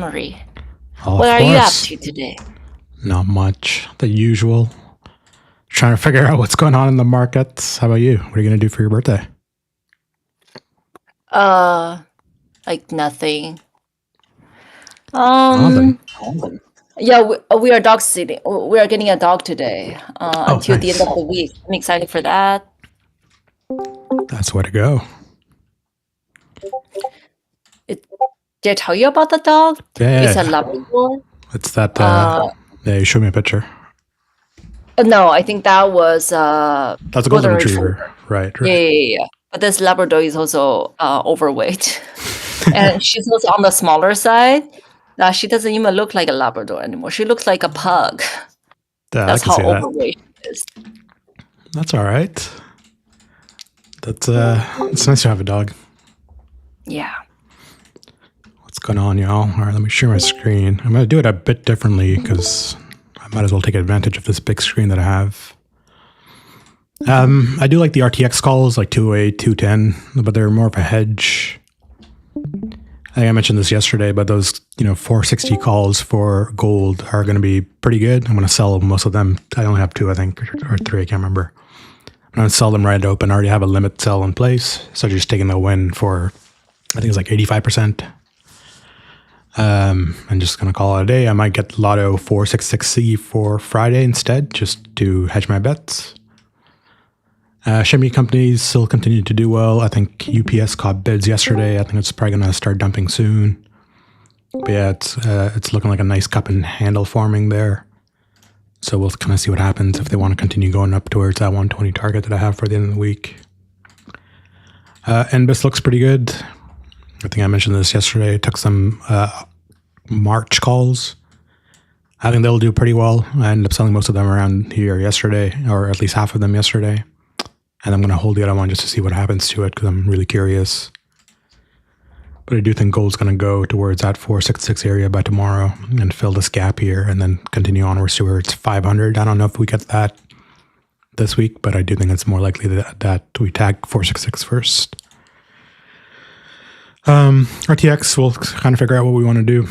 Marie. Oh, What of are you up course. to today? Not much. The usual. Trying to figure out what's going on in the markets. How about you? What are you going to do for your birthday? Uh, like nothing. Oh, then. Yeah, we are dog sitting. We are getting a dog today. Oh, Until the end nice. of the week. I'm excited for that. That's where to go. It, did I tell you about the dog? It's a Yeah. Labrador. It's that. Uh, Yeah, you showed me a picture. no, I think that was That's a golden golden retriever. retriever. Right, Yeah, right. yeah, yeah, yeah. But this Labrador is also overweight, and she's also on the smaller side. She doesn't even look like a Labrador anymore. She looks like a pug. Yeah, I That's can how see that. overweight she is. That's all right. That's it's nice to have a dog. Yeah. What's going on, y'all? All right, let me share my screen. I'm going to do it a bit differently because I might as well take advantage of this big screen that I have. I do like the RTX calls, like 208, 210, but they're more of a hedge. I think I mentioned this yesterday, but those 460 calls for gold are going to be pretty good. I'm going to sell most of them. I only have two, I think, or three. I can't remember. I'm going to sell them right open. I already have a limit sell in place, so just taking the win for I think it's like 85%. I'm just going to call it a day. I might get Lotto 466C for Friday instead, just to hedge my bets. Chimney companies still continue to do well. I think UPS caught bids yesterday. I think it's probably going to start dumping soon. But yeah, it's looking like a nice cup and handle forming there. So we'll kind of see what happens if they want to continue going up towards that 120 target that I have for the end of the week. NBIS looks pretty good. I think I mentioned this yesterday. I took some March calls. I think they'll do pretty well. I ended up selling most of them around here yesterday, or at least half of them yesterday. And I'm going to hold the other one just to see what happens to it because I'm really curious. But I do think gold's going to go towards that 466 area by tomorrow and fill this gap here and then continue onwards towards 500. I don't know if we get that this week, but I do think it's more likely that we tag 466 first. RTX, we'll kind of figure out what we want to do.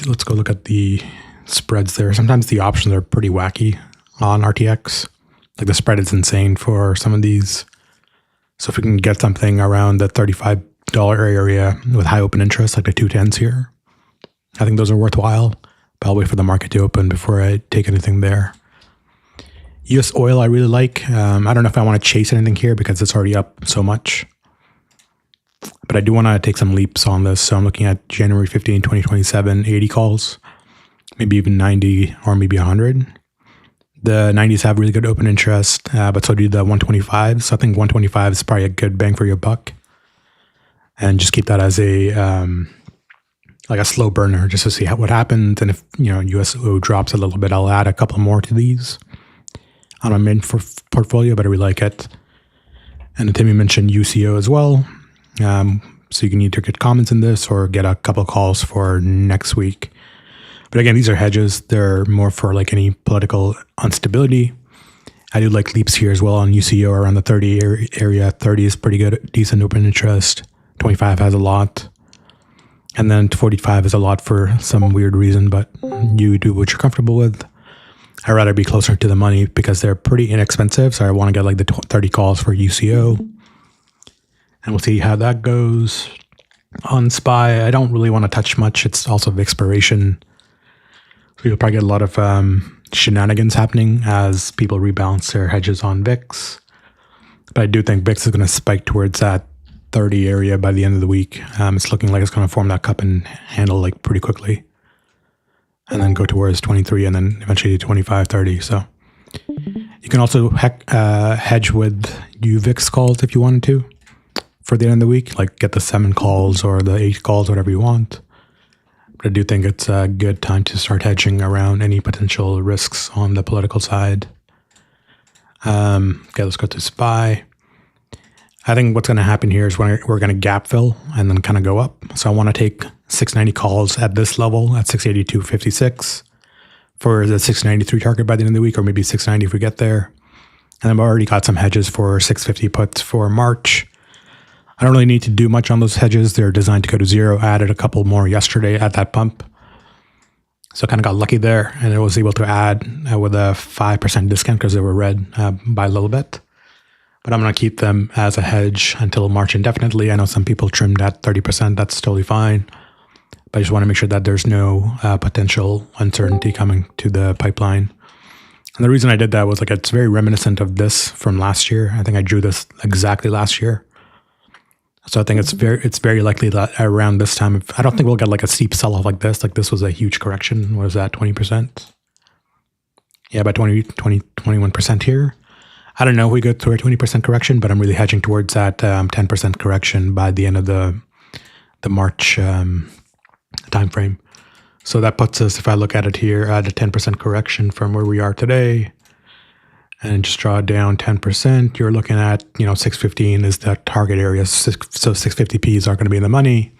Let's go look at the spreads there. Sometimes the options are pretty wacky on RTX. Like the spread is insane for some of these. So if we can get something around the $35 area with high open interest, like the 210s here, I think those are worthwhile. But I'll wait for the market to open before I take anything there. US oil I really like. I don't know if I want to chase anything here because it's already up so much. But I do want to take some leaps on this. So I'm looking at January 15, 2027, 80 calls, maybe even 90 or maybe 100. The 90s have really good open interest, but so do the 125s. So I think 125 is probably a good bang for your buck. And just keep that as a like a slow burner just to see what happens. And if USO drops a little bit, I'll add a couple more to these on my main portfolio, but I really like it. And then Timmy mentioned UCO as well. So you can either get comments in this or get a couple calls for next week. But again, these are hedges. They're more for like any political instability. I do like leaps here as well on UCO around the 30 area. 30 is pretty good, decent open interest. 25 has a lot. And then 45 is a lot for some weird reason, but you do what you're comfortable with. I'd rather be closer to the money because they're pretty inexpensive. So I want to get like the 30 calls for UCO. And we'll see how that goes. On SPY, I don't really want to touch much. It's also the expiration. So you'll probably get a lot of shenanigans happening as people rebalance their hedges on VIX. But I do think VIX is going to spike towards that 30 area by the end of the week. It's looking like it's going to form that cup and handle like pretty quickly. And then go towards 23 and then eventually 25, 30. So you can also hedge with UVIX calls if you wanted to for the end of the week. Like get the 7 calls or the 8 calls, whatever you want. But I do think it's a good time to start hedging around any potential risks on the political side. Okay, let's go to SPY. I think what's going to happen here is we're going to gap fill and then kind of go up. So I want to take 690 calls at this level at 682.56 for the 693 target by the end of the week, or maybe 690 if we get there. And I've already got some hedges for 650 puts for March. I don't really need to do much on those hedges. They're designed to go to zero. I added a couple more yesterday at that pump. So I kind of got lucky there, and I was able to add with a 5% discount because they were red by a little bit. But I'm going to keep them as a hedge until March indefinitely. I know some people trimmed at 30%. That's totally fine. But I just want to make sure that there's no potential uncertainty coming to the pipeline. And the reason I did that was it's very reminiscent of this from last year. I think I drew this exactly last year. So I think it's very likely that around this time, I don't think we'll get a steep sell-off like this. This was a huge correction. What was that, 20%? Yeah, about 21% here. I don't know if we go through a 20% correction, but I'm really hedging towards that 10% correction by the end of the March time frame. So that puts us, if I look at it here, at a 10% correction from where we are today, and just draw down 10%, you're looking at, 615 is the target area. So 650Ps are going to be in the money,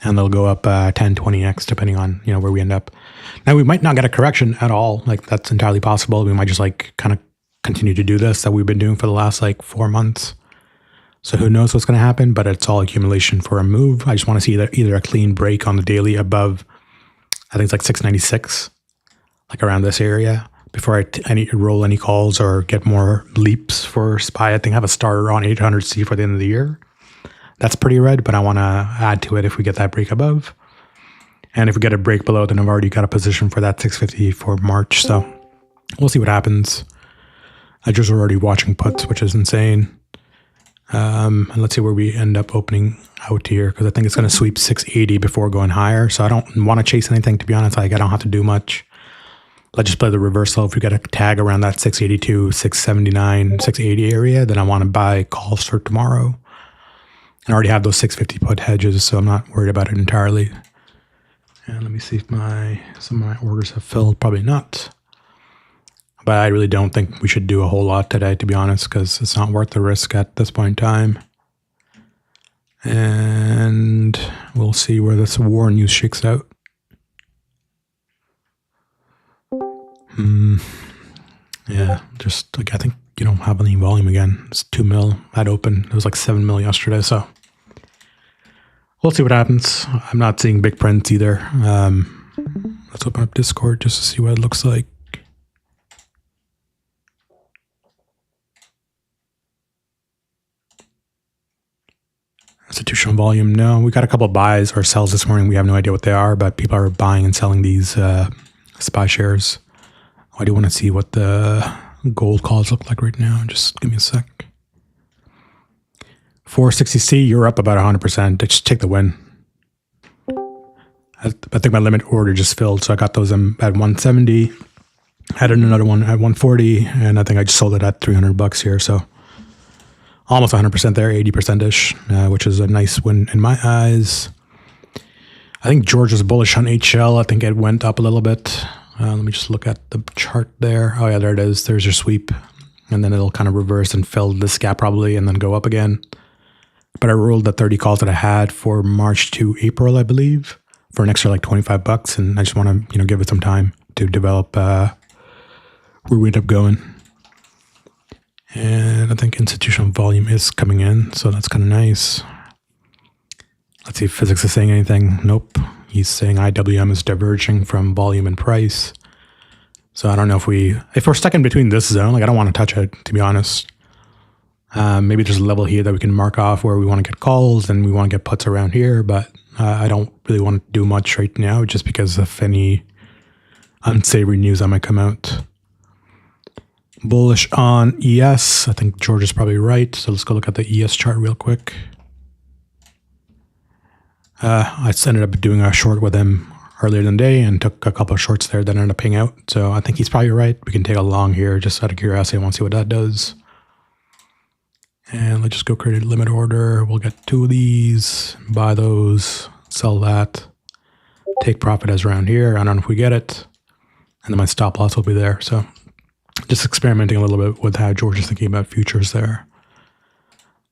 and they'll go up 10, 20x depending on, where we end up. Now, we might not get a correction at all. That's entirely possible. We might just kind of continue to do this that we've been doing for the last 4 months. So who knows what's going to happen, but it's all accumulation for a move. I just want to see either a clean break on the daily above, I think it's 696, around this area, before I need to roll any calls or get more leaps for SPY. I think I have a starter on 800C for the end of the year. That's pretty red, but I want to add to it if we get that break above. And if we get a break below, then I've already got a position for that 650 for March. So we'll see what happens. I just already watching puts, which is insane. And let's see where we end up opening out here, because I think it's going to sweep 680 before going higher. So I don't want to chase anything, to be honest. I don't have to do much. Let's just play the reversal. If we get a tag around that 682, 679, 680 area, then I want to buy calls for tomorrow. And I already have those 650 put hedges, so I'm not worried about it entirely. And let me see if some of my orders have filled. Probably not. But I really don't think we should do a whole lot today, to be honest, because it's not worth the risk at this point in time. And we'll see where this war news shakes out. Yeah, just I think you don't have any volume again. It's 2 mil at open. It was 7 mil yesterday, so we'll see what happens. I'm not seeing big prints either. Let's open up Discord just to see what it looks like. Institutional volume, no. We got a couple of buys or sells this morning. We have no idea what they are, but people are buying and selling these SPY shares. I do want to see what the gold calls look like right now. Just give me a sec. 460C, you're up about 100%. Just take the win. I think my limit order just filled, so I got those at 170. Added another one at 140, and I think I just sold it at $300 here. So almost 100% there, 80%-ish, which is a nice win in my eyes. I think George is bullish on HL. I think it went up a little bit. Let me just look at the chart there. Oh yeah, there it is. There's your sweep. And then it'll kind of reverse and fill this gap probably and then go up again. But I rolled the 30 calls that I had for March to April, I believe, for an extra $25. And I just want to, give it some time to develop where we end up going. And I think institutional volume is coming in, so that's kind of nice. Let's see if physics is saying anything. Nope. He's saying IWM is diverging from volume and price. So I don't know if we're stuck in between this zone, I don't want to touch it, to be honest. Maybe there's a level here that we can mark off where we want to get calls and we want to get puts around here, but I don't really want to do much right now just because of any unsavory news that might come out. Bullish on ES. I think George is probably right. So let's go look at the ES chart real quick. I ended up doing a short with him earlier in the day and took a couple of shorts there that ended up paying out. So I think he's probably right. We can take a long here just out of curiosity. I want to see what that does. And let's just go create a limit order. We'll get 2 of these, buy those, sell that, take profit as around here. I don't know if we get it. And then my stop loss will be there. So just experimenting a little bit with how George is thinking about futures there.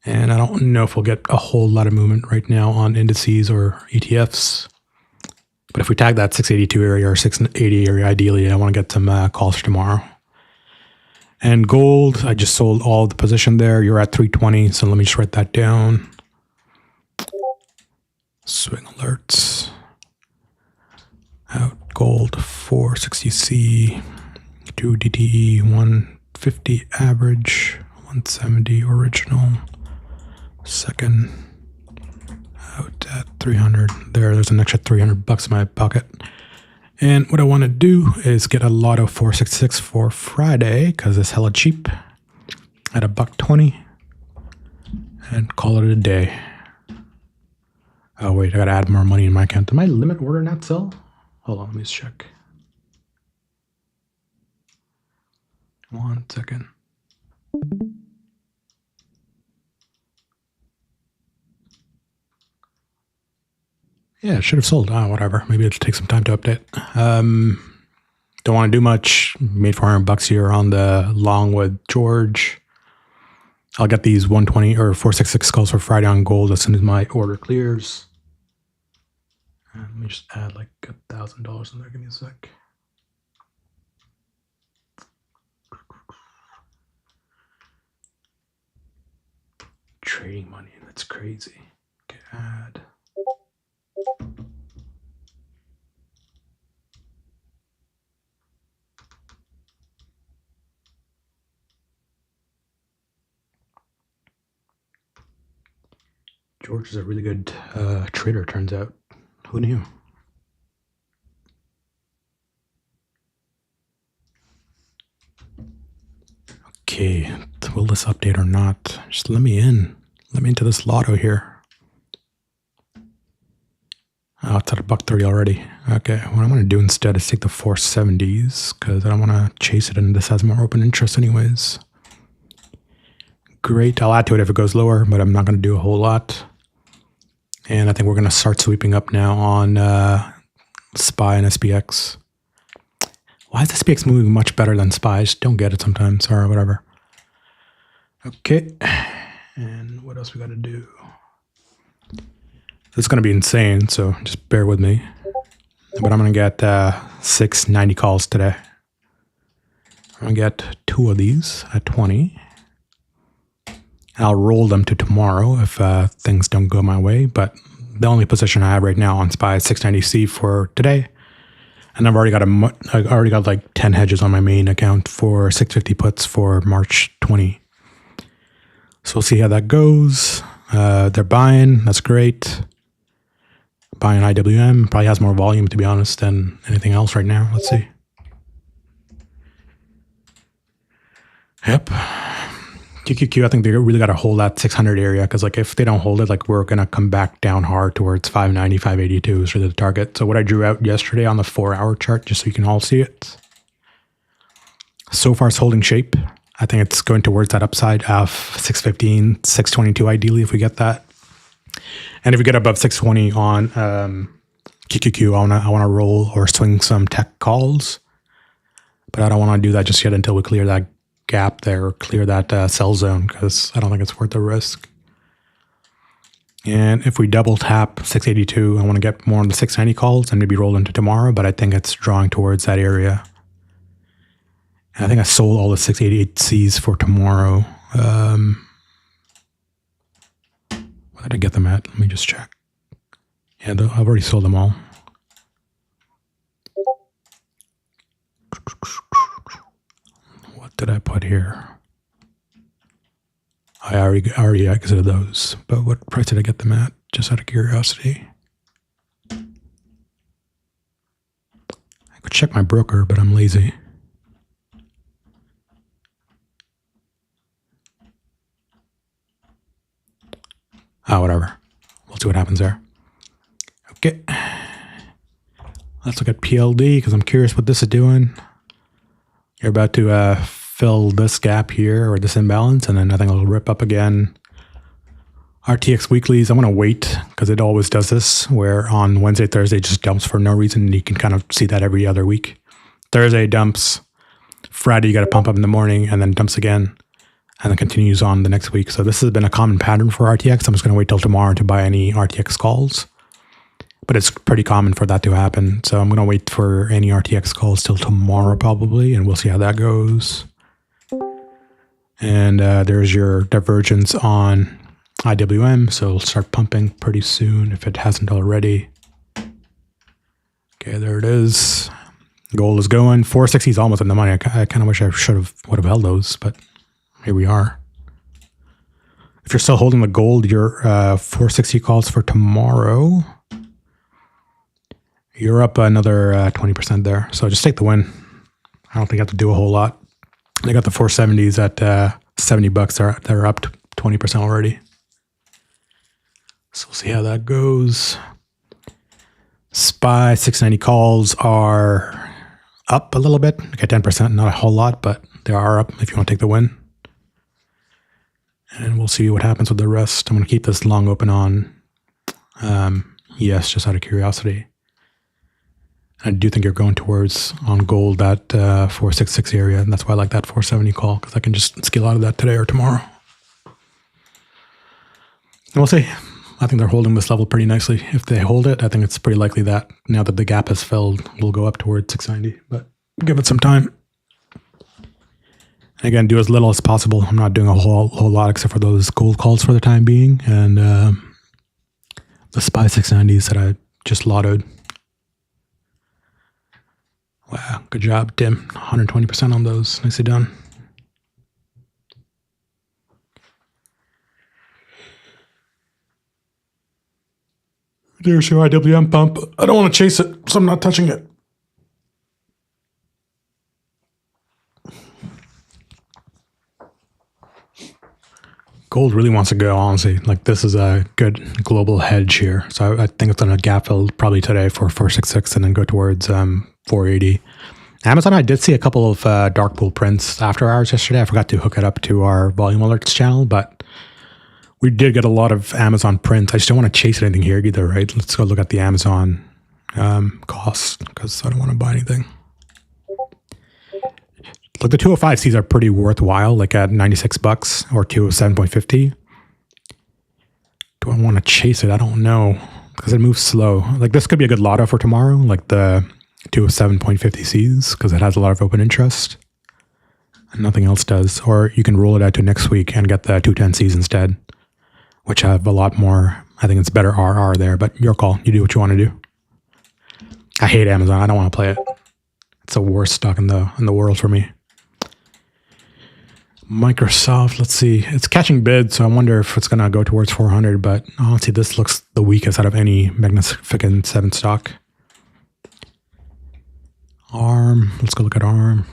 And I don't know if we'll get a whole lot of movement right now on indices or ETFs. But if we tag that 682 area or 680 area, ideally, I want to get some calls for tomorrow. And gold, I just sold all the position there. You're at 320, so let me just write that down. Swing alerts. Out gold 460C, 2 DTE 150 average, 170 original. Second out at 300. There's an extra $300 in my pocket. And what I want to do is get a lot of 466 for Friday because it's hella cheap at $1.20 and call it a day. Oh wait, I gotta add more money in my account. Did my limit order not sell? Hold on, let me just check. 1 second. Yeah, it should have sold. Oh, whatever. Maybe it'll take some time to update. Don't want to do much. Made $400 here on the long with George. I'll get these 120 or 466 calls for Friday on gold as soon as my order clears. Let me just add like $1,000 in there. Give me a sec. Trading money. That's crazy. Okay, add. George is a really good trader, turns out. Who knew? Okay, will this update or not? Just let me in. Let me into this lotto here. Oh, it's at $1.30 already. Okay, what I'm going to do instead is take the 470s because I don't want to chase it and this has more open interest anyways. Great, I'll add to it if it goes lower, but I'm not going to do a whole lot. And I think we're going to start sweeping up now on SPY and SPX. Why is SPX moving much better than SPY? I just don't get it sometimes, or whatever. Okay, and what else we got to do? This is going to be insane, so just bear with me. But I'm going to get 690 calls today. I'm going to get 2 of these at 20. I'll roll them to tomorrow if things don't go my way, but the only position I have right now on SPY is 690C for today. And I've already got like 10 hedges on my main account for 650 puts for March 20. So we'll see how that goes. They're buying, that's great. Buying IWM, probably has more volume to be honest than anything else right now. Let's see. Yep. QQQ, I think they really got to hold that 600 area because like if they don't hold it, like we're going to come back down hard towards 590, 582 is really the target. So what I drew out yesterday on the 4-hour chart, just so you can all see it. So far it's holding shape. I think it's going towards that upside of 615, 622 ideally if we get that. And if we get above 620 on QQQ, I want to roll or swing some tech calls. But I don't want to do that just yet until we clear that gap there or clear that sell zone because I don't think it's worth the risk. And if we double tap 682, I want to get more on the 690 calls and maybe roll into tomorrow, but I think it's drawing towards that area. And I think I sold all the 688Cs for tomorrow. What did I get them at? Let me just check. Yeah, I've already sold them all. What did I put here? I already exited those, but what price did I get them at? Just out of curiosity. I could check my broker, but I'm lazy. Ah, whatever. We'll see what happens there. Okay. Let's look at PLD because I'm curious what this is doing. You're about to fill this gap here or this imbalance, and then I think it'll rip up again. RTX weeklies, I'm going to wait because it always does this, where on Wednesday, Thursday, it just dumps for no reason. You can kind of see that every other week. Thursday dumps. Friday, you got to pump up in the morning, and then dumps again, and then continues on the next week. So this has been a common pattern for RTX. I'm just going to wait till tomorrow to buy any RTX calls. But it's pretty common for that to happen. So I'm going to wait for any RTX calls till tomorrow probably, and we'll see how that goes. And there's your divergence on IWM, so it'll start pumping pretty soon if it hasn't already. Okay, there it is. Gold is going. 460 is almost in the money. I kind of wish I would have held those, but here we are. If you're still holding the gold, your 460 calls for tomorrow. You're up another 20% there. So just take the win. I don't think you have to do a whole lot. They got the 470s at $70. They're up to 20% already. So we'll see how that goes. SPY 690 calls are up a little bit. Okay, 10%, not a whole lot, but they are up if you want to take the win. And we'll see what happens with the rest. I'm going to keep this long open on yes, just out of curiosity. I do think you're going towards on gold that 466 area, and that's why I like that 470 call, because I can just scale out of that today or tomorrow. And we'll see. I think they're holding this level pretty nicely. If they hold it, I think it's pretty likely that now that the gap has filled, we'll go up towards 690. But give it some time. And again, do as little as possible. I'm not doing a whole lot except for those gold calls for the time being, and the SPY 690s that I just lottoed. Wow, good job, Tim. 120% on those. Nicely done. There's your IWM pump. I don't want to chase it, so I'm not touching it. Gold really wants to go, honestly. Like, this is a good global hedge here. So I think it's going to gap fill probably today for 466 and then go towards 480. Amazon, I did see a couple of dark pool prints after hours yesterday. I forgot to hook it up to our volume alerts channel, but we did get a lot of Amazon prints. I just don't want to chase anything here either, right? Let's go look at the Amazon costs, because I don't want to buy anything. Look, the 205Cs are pretty worthwhile, like at $96 or 207.50. Do I want to chase it? I don't know, because it moves slow. Like, this could be a good lotto for tomorrow, like the 207.50Cs, because it has a lot of open interest. And nothing else does. Or you can roll it out to next week and get the 210Cs instead, which have a lot more. I think it's better RR there, but your call. You do what you want to do. I hate Amazon. I don't want to play it. It's the worst stock in the world for me. Microsoft, let's see. It's catching bids, so I wonder if it's going to go towards 400, but honestly, this looks the weakest out of any Magnificent 7 stock. ARM, let's go look at ARM.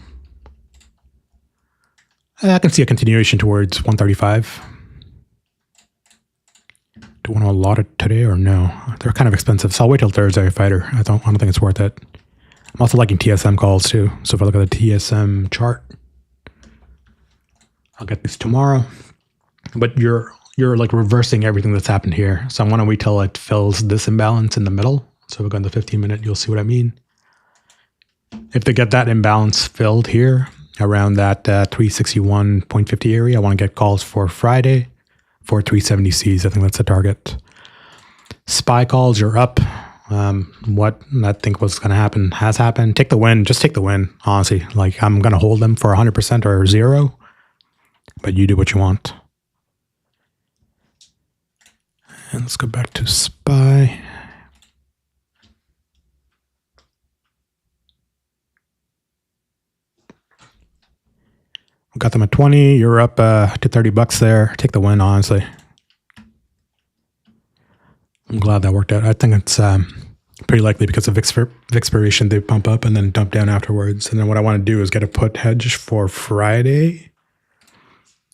I can see a continuation towards 135. Do I want to lot it today or no? They're kind of expensive, so I'll wait till Thursday, Fighter. I don't think it's worth it. I'm also liking TSM calls too. So if I look at the TSM chart, I'll get this tomorrow. But you're like reversing everything that's happened here. So I want to wait till it fills this imbalance in the middle. So if we go in the 15-minute, you'll see what I mean. If they get that imbalance filled here around that 361.50 area, I want to get calls for Friday for 370Cs. I think that's the target. SPY calls, you're up. What I think was going to happen has happened. Take the win. Just take the win, honestly. Like, I'm going to hold them for 100% or 0, but you do what you want. And let's go back to SPY. We got them at 20. You're up to $30 there. Take the win, honestly. I'm glad that worked out. I think it's pretty likely because of expiration, they pump up and then dump down afterwards. And then what I want to do is get a put hedge for Friday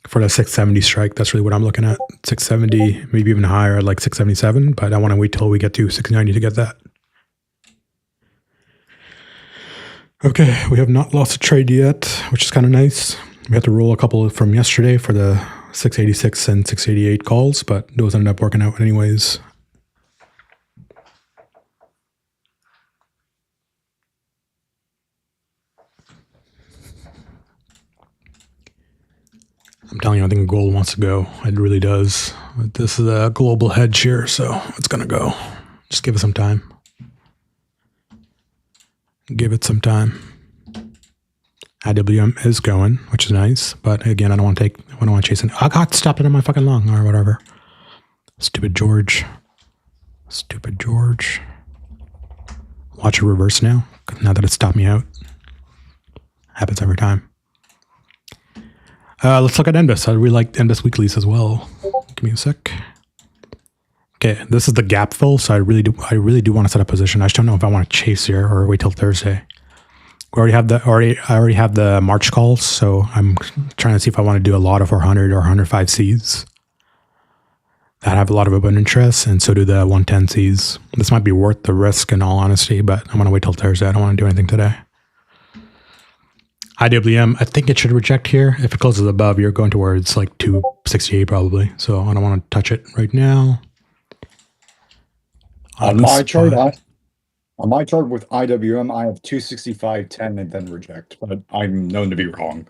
for the 670 strike. That's really what I'm looking at. 670, maybe even higher, like 677. But I want to wait till we get to 690 to get that. Okay, we have not lost a trade yet, which is kind of nice. We had to roll a couple from yesterday for the 686 and 688 calls, but those ended up working out anyways. I'm telling you, I think gold wants to go. It really does. But this is a global hedge here, so it's going to go. Just give it some time. Give it some time. IWM is going, which is nice, but again, I don't want to chase it. I got stopped it on my fucking long or whatever. Stupid George. Stupid George. Watch it reverse now that it's stopped me out. Happens every time. Let's look at Endus. I really like Endus weeklies as well. Give me a sec. Okay, this is the gap fill, so I really do want to set a position. I just don't know if I want to chase here or wait till Thursday. I already have the March calls, so I'm trying to see if I want to do a lot of 400 or 105 Cs. That have a lot of open interest, and so do the 110 Cs. This might be worth the risk in all honesty, but I'm going to wait till Thursday. I don't want to do anything today. IWM, I think it should reject here. If it closes above, you're going towards like 268 probably. So I don't want to touch it right now. On my chart with IWM, I have 265.10 and then reject, but I'm known to be wrong.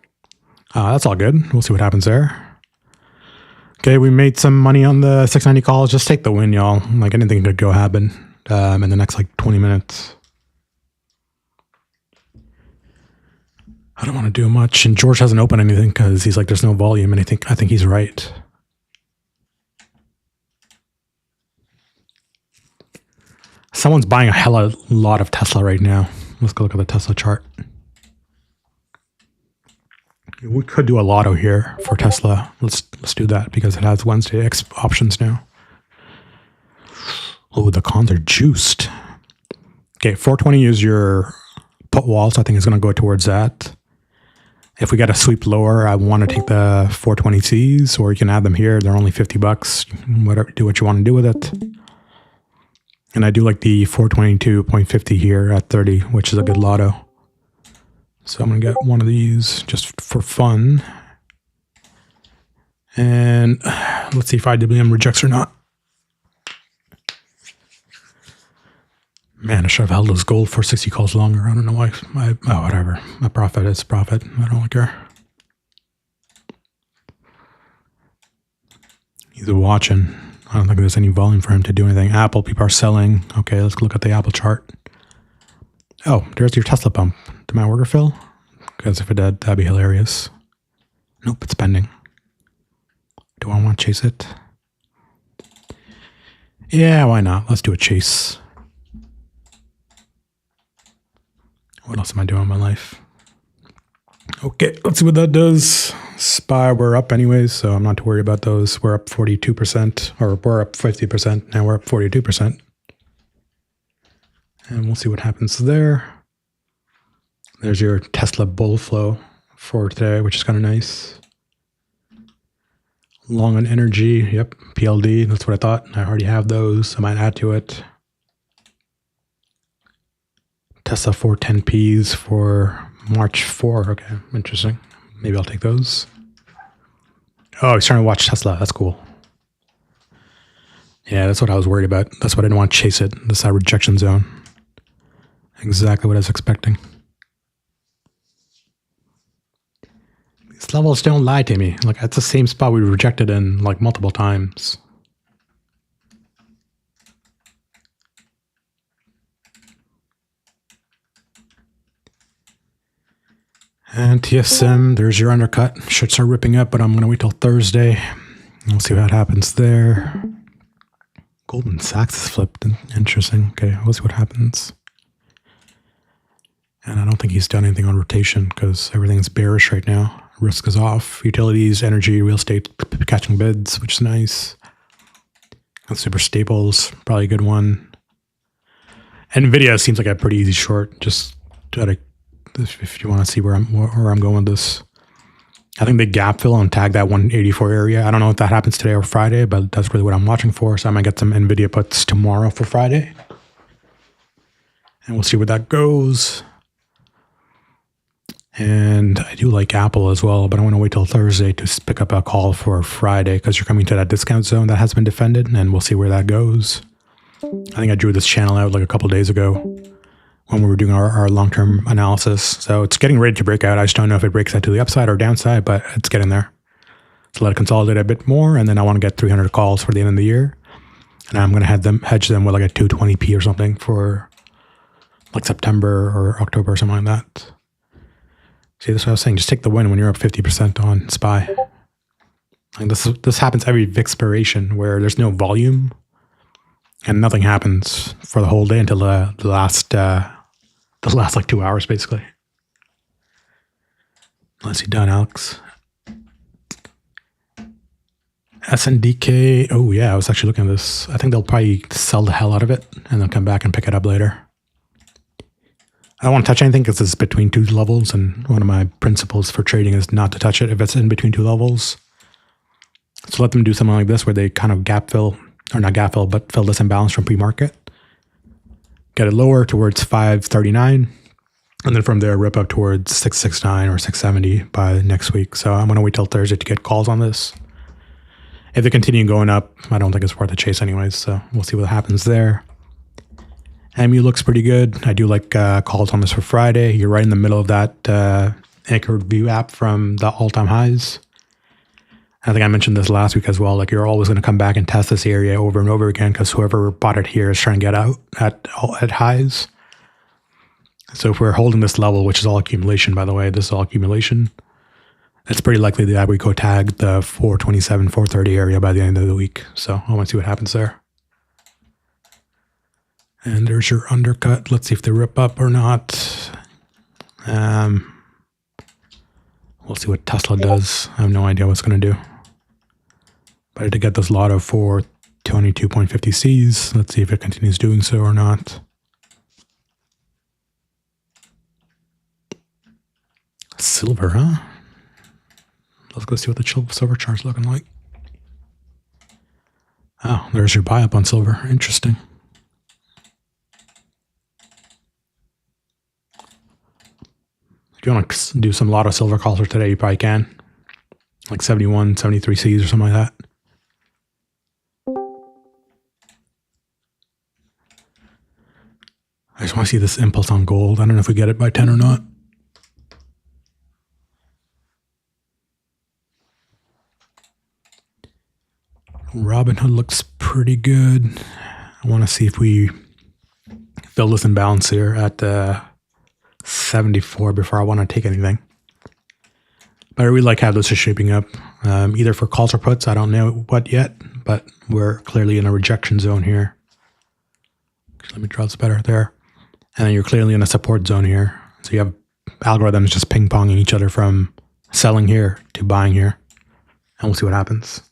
That's all good. We'll see what happens there. Okay, we made some money on the 690 calls. Just take the win, y'all. Like anything could go happen in the next like 20 minutes. I don't want to do much. And George hasn't opened anything because he's like, there's no volume. And I think he's right. Someone's buying a hella lot of Tesla right now. Let's go look at the Tesla chart. We could do a lotto here for Tesla. Let's do that because it has Wednesday X options now. Oh, the cons are juiced. Okay, 420 is your put wall, so I think it's going to go towards that. If we got a sweep lower, I want to take the 420Cs, or you can add them here. They're only $50. Whatever, do what you want to do with it. And I do like the 422.50 here at 30, which is a good lotto. So I'm going to get one of these just for fun. And let's see if IWM rejects or not. Man, I should have held those gold for 60 calls longer. I don't know why. Oh, whatever. A profit is profit. I don't really care. He's watching. I don't think there's any volume for him to do anything. Apple, people are selling. Okay, let's look at the Apple chart. Oh, there's your Tesla pump. Did my order fill? Because if it did, that'd be hilarious. Nope, it's pending. Do I want to chase it? Yeah, why not? Let's do a chase. What else am I doing in my life? Okay, let's see what that does. SPY, we're up anyways, so I'm not too worried about those. We're up 42%, or we're up 50%. Now we're up 42%. And we'll see what happens there. There's your Tesla bull flow for today, which is kind of nice. Long on energy, yep, PLD, that's what I thought. I already have those, I might add to it. Tesla 410Ps for March 4. Okay, interesting. Maybe I'll take those. Oh, he's trying to watch Tesla. That's cool. Yeah, that's what I was worried about. That's why I didn't want to chase it. This is our rejection zone. Exactly what I was expecting. These levels don't lie to me. Like, that's the same spot we rejected in like multiple times. And TSM, there's your undercut. Should start ripping up, but I'm going to wait till Thursday. We'll see what happens there. Goldman Sachs is flipped. Interesting. Okay, we'll see what happens. And I don't think he's done anything on rotation because everything's bearish right now. Risk is off. Utilities, energy, real estate catching bids, which is nice. Consumer staples, probably a good one. NVIDIA seems like a pretty easy short. Just if you want to see where I'm going with this. I think the gap fill and tag that 184 area. I don't know if that happens today or Friday, but that's really what I'm watching for. So I might get some NVIDIA puts tomorrow for Friday. And we'll see where that goes. And I do like Apple as well, but I want to wait till Thursday to pick up a call for Friday because you're coming to that discount zone that has been defended, and we'll see where that goes. I think I drew this channel out like a couple days ago when we were doing our long-term analysis. So it's getting ready to break out. I just don't know if it breaks out to the upside or downside, but it's getting there. So let it consolidate a bit more, and then I want to get 300 calls for the end of the year. And I'm going to hedge them with like a 220p or something for like September or October or something like that. See, that's what I was saying. Just take the win when you're up 50% on SPY. And this happens every expiration where there's no volume and nothing happens for the whole day until the last like 2 hours basically. Let's see, done, Alex. SNDK. Oh yeah, I was actually looking at this. I think they'll probably sell the hell out of it and they'll come back and pick it up later. I don't want to touch anything because it's between 2 levels, and one of my principles for trading is not to touch it if it's in between 2 levels. So let them do something like this where they kind of gap fill, or not gap fill, but fill this imbalance from pre-market. Get it lower towards 539, and then from there rip up towards 669 or 670 by next week. So I'm going to wait till Thursday to get calls on this. If they continue going up, I don't think it's worth a chase anyways, so we'll see what happens there. MU looks pretty good. I do like calls on this for Friday. You're right in the middle of that anchored view app from the all-time highs. I think I mentioned this last week as well. Like, you're always going to come back and test this area over and over again because whoever bought it here is trying to get out at highs. So if we're holding this level, which is all accumulation, by the way, this is all accumulation, it's pretty likely that we go tag the 427, 430 area by the end of the week. So I want to see what happens there. And there's your undercut. Let's see if they rip up or not. We'll see what Tesla does. I have no idea what's going to do. But I did get this lot of 422.50 Cs. Let's see if it continues doing so or not. Silver, huh? Let's go see what the silver chart's looking like. Oh, there's your buy up on silver. Interesting. If you want to do some lotto silver calls for today, you probably can. Like 71, 73 Cs or something like that. I just want to see this impulse on gold. I don't know if we get it by 10 or not. Robinhood looks pretty good. I want to see if we fill this imbalance here at 74 before I want to take anything. But I really like how this is shaping up. Either for calls or puts, I don't know what yet, but we're clearly in a rejection zone here. Let me draw this better there. And then you're clearly in a support zone here. So you have algorithms just ping-ponging each other from selling here to buying here. And we'll see what happens.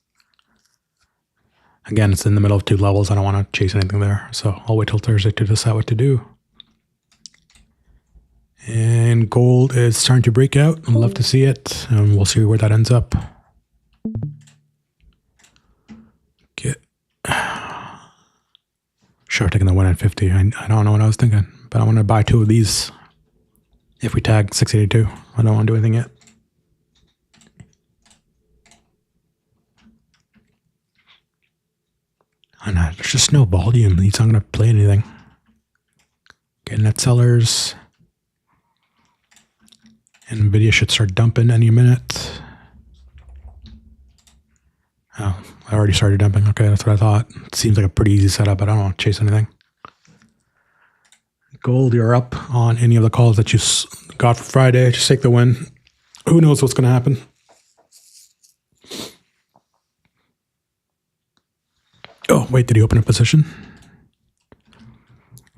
Again, it's in the middle of 2 levels. I don't want to chase anything there. So I'll wait till Thursday to decide what to do. And gold is starting to break out. I'd love to see it. And we'll see where that ends up. Should have taken the 1 at 50. I don't know what I was thinking. But I want to buy 2 of these if we tag 682. I don't want to do anything yet. And there's just no volume. He's not going to play anything. Okay, net sellers. NVIDIA should start dumping any minute. Oh, I already started dumping. Okay, that's what I thought. It seems like a pretty easy setup, but I don't want to chase anything. Gold, you're up on any of the calls that you got for Friday. Just take the win. Who knows what's going to happen? Oh, wait, did he open a position?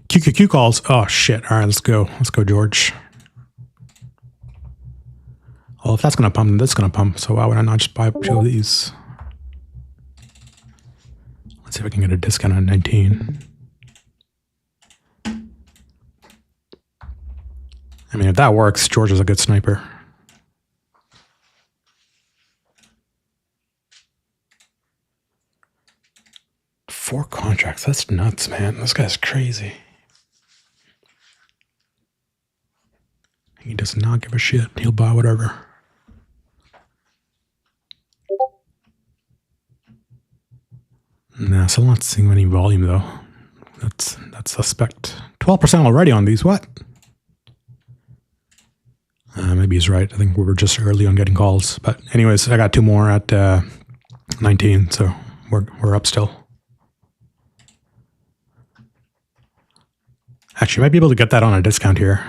QQQ calls. Oh, shit. All right, let's go. Let's go, George. Well, if that's going to pump, then that's going to pump. So why would I not just buy 2 of these? Let's see if I can get a discount on 19. I mean, if that works, George is a good sniper. Four contracts. That's nuts, man. This guy's crazy. He does not give a shit. He'll buy whatever. Nah, still not seeing any volume though. That's suspect. 12% already on these. What? Maybe he's right. I think we were just early on getting calls. But anyways, I got 2 more at 19, so we're up still. Actually, you might be able to get that on a discount here.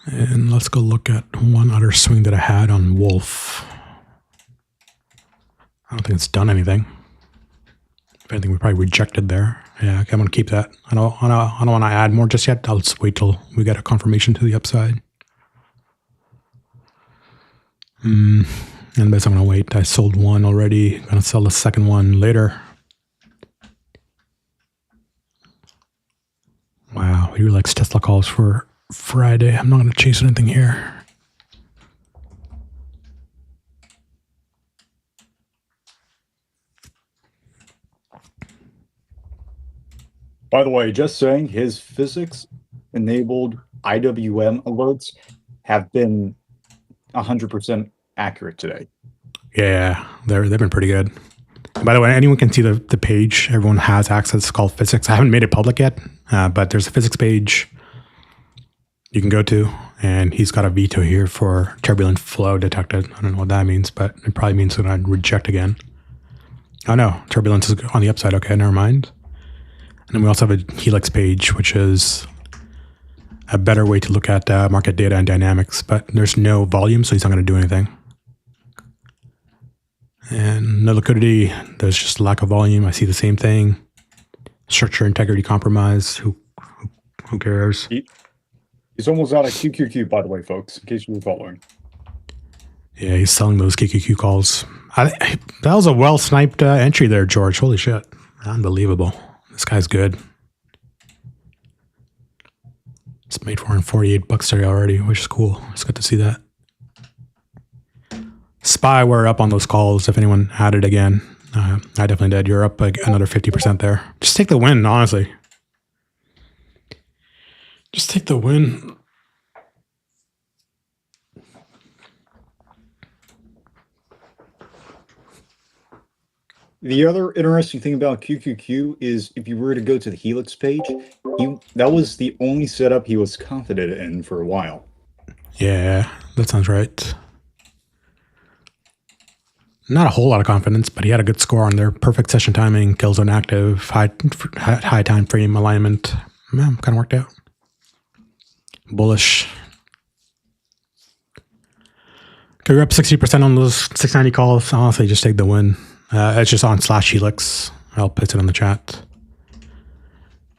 And let's go look at one other swing that I had on Wolf. I don't think it's done anything. If anything, we probably rejected there. Yeah, okay, I'm going to keep that. I don't want to add more just yet. I'll just wait till we get a confirmation to the upside. And basically I'm going to wait. I sold one already. Going to sell the second one later. Wow, he likes Tesla calls for Friday. I'm not going to chase anything here. By the way, just saying, his physics-enabled IWM alerts have been 100% accurate today. Yeah, they've been pretty good. By the way, anyone can see the page. Everyone has access. It's called Physics. I haven't made it public yet, but there's a physics page you can go to, and he's got a veto here for turbulent flow detected. I don't know what that means, but it probably means that I'd reject again. Oh no, turbulence is on the upside. Okay, never mind. And then we also have a Helix page, which is a better way to look at market data and dynamics, but there's no volume, so he's not going to do anything. And no liquidity, there's just lack of volume. I see the same thing. Structure integrity compromise. Who cares? He's almost out of QQQ, by the way, folks, in case you were following. Yeah, he's selling those QQQ calls. That was a well-sniped entry there, George. Holy shit. Unbelievable. This guy's good. It's made $448 today already, which is cool. It's good to see that. SPY, we're up on those calls. If anyone had it again, I definitely did. You're up like another 50% there. Just take the win, honestly. Just take the win. The other interesting thing about QQQ is if you were to go to the Helix page, that was the only setup he was confident in for a while. Yeah, that sounds right. Not a whole lot of confidence, but he had a good score on there. Perfect session timing, kill zone active, high time frame alignment. Yeah, kind of worked out. Bullish. Okay, we're up 60% on those 690 calls. Honestly, just take the win. It's just on /Helix. I'll put it in the chat.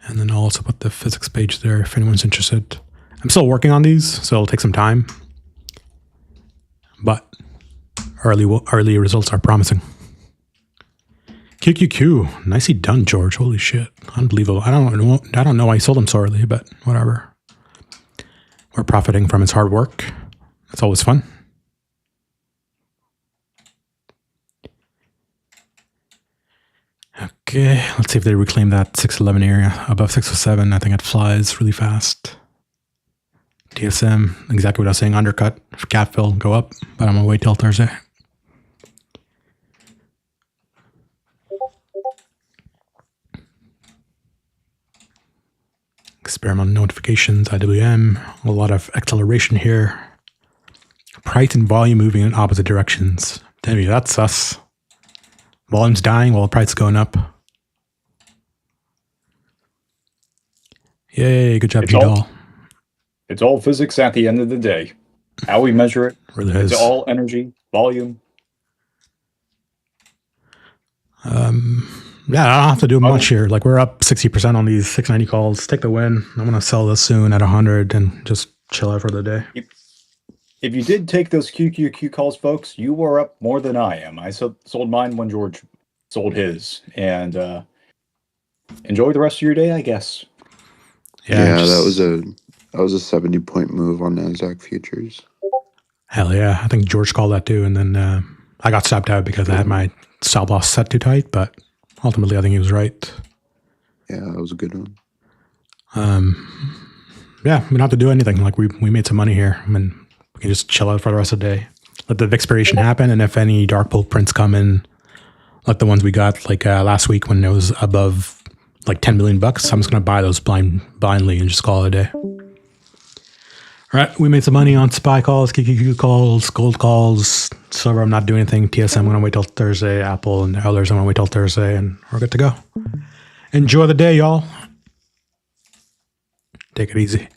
And then I'll also put the physics page there if anyone's interested. I'm still working on these, so it'll take some time. But early results are promising. QQQ, nicely done, George. Holy shit, unbelievable. I don't know why he sold them so early, but whatever. We're profiting from his hard work. It's always fun. Okay, let's see if they reclaim that 611 area above 607. I think it flies really fast. TSM, exactly what I was saying, undercut. Gap fill, go up, but I'm gonna wait till Thursday. Experimental notifications, IWM, a lot of acceleration here. Price and volume moving in opposite directions. Damn you, that's sus. Volume's dying while the price is going up. Yay, good job, G-Doll. It's all physics at the end of the day. How we measure it, Really is. it's all energy, volume. Yeah, I don't have to do much here. Like, we're up 60% on these 690 calls. Take the win. I'm going to sell this soon at 100 and just chill out for the day. If you did take those QQQ calls, folks, you were up more than I am. I sold mine when George sold his. And enjoy the rest of your day, I guess. Yeah, that was a 70-point move on NASDAQ futures. Hell yeah. I think George called that too. And then I got stopped out because I had my stop loss set too tight. But ultimately, I think he was right. Yeah, that was a good one. Yeah, we don't have to do anything. Like, we made some money here. I mean, we can just chill out for the rest of the day. Let the expiration happen. And if any dark pool prints come in, like the ones we got like last week when it was above like 10 million bucks, I'm just going to buy those blindly and just call it a day. All right, we made some money on SPY calls, QQQ calls, gold calls, silver. I'm not doing anything. TSM, I'm going to wait till Thursday. Apple and others, I'm going to wait till Thursday, and we're good to go. Enjoy the day, y'all. Take it easy.